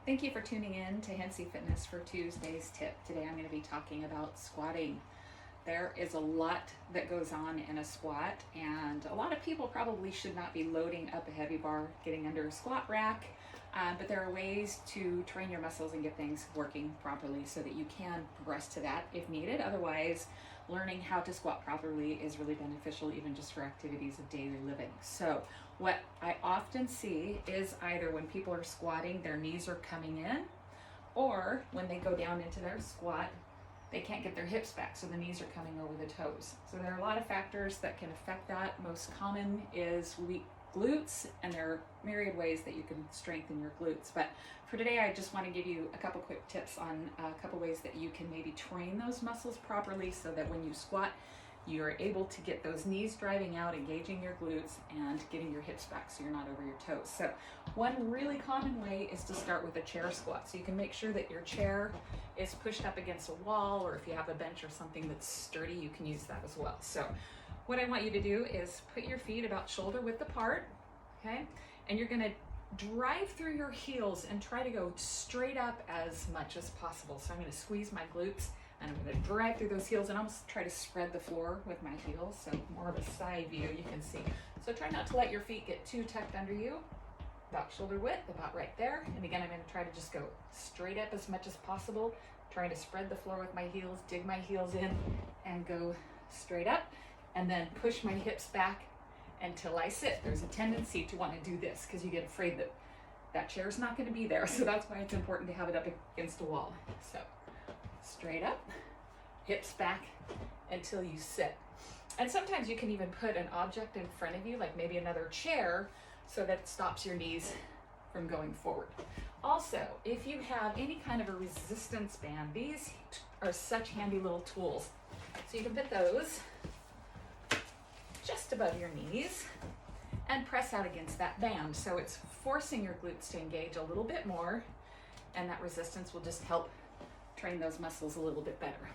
Thank you for tuning in to Hensey Fitness for Tuesday's tip. Today I'm going to be talking about squatting. There is a lot that goes on in a squat, and a lot of people probably should not be loading up a heavy bar, getting under a squat rack, but there are ways to train your muscles and get things working properly so that you can progress to that if needed. Otherwise, learning how to squat properly is really beneficial even just for activities of daily living. So what I often see is either when people are squatting, their knees are coming in, or when they go down into their squat, they can't get their hips back, so the knees are coming over the toes. So there are a lot of factors that can affect that. Most common is weak glutes, and there are myriad ways that you can strengthen your glutes. But for today, I just want to give you a couple quick tips on a couple ways that you can maybe train those muscles properly so that when you squat, you're able to get those knees driving out, engaging your glutes, and getting your hips back so you're not over your toes. So one really common way is to start with a chair squat. So you can make sure that your chair is pushed up against a wall, or if you have a bench or something that's sturdy, you can use that as well. So what I want you to do is put your feet about shoulder width apart, okay? And you're gonna drive through your heels and try to go straight up as much as possible. So I'm gonna squeeze my glutes, and I'm going to drive through those heels and almost try to spread the floor with my heels, so more of a side view you can see. So try not to let your feet get too tucked under you, about shoulder width, about right there. And again, I'm going to try to just go straight up as much as possible, trying to spread the floor with my heels, dig my heels in, and go straight up, and then push my hips back until I sit. There's a tendency to want to do this because you get afraid that that chair's not going to be there, so that's why it's important to have it up against a wall. So straight up, hips back until you sit. And sometimes you can even put an object in front of you, like maybe another chair, so that it stops your knees from going forward. Also, if you have any kind of a resistance band, these are such handy little tools. So you can put those just above your knees and press out against that band. So it's forcing your glutes to engage a little bit more, and that resistance will just help train those muscles a little bit better.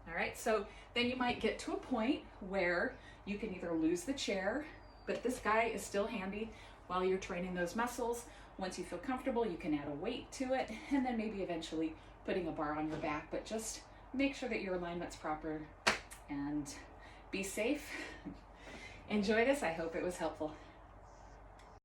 All right, so then you might get to a point where you can either lose the chair, but this guy is still handy while you're training those muscles. Once you feel comfortable, you can add a weight to it, and then maybe eventually putting a bar on your back, but just make sure that your alignment's proper and be safe. Enjoy this. I hope it was helpful.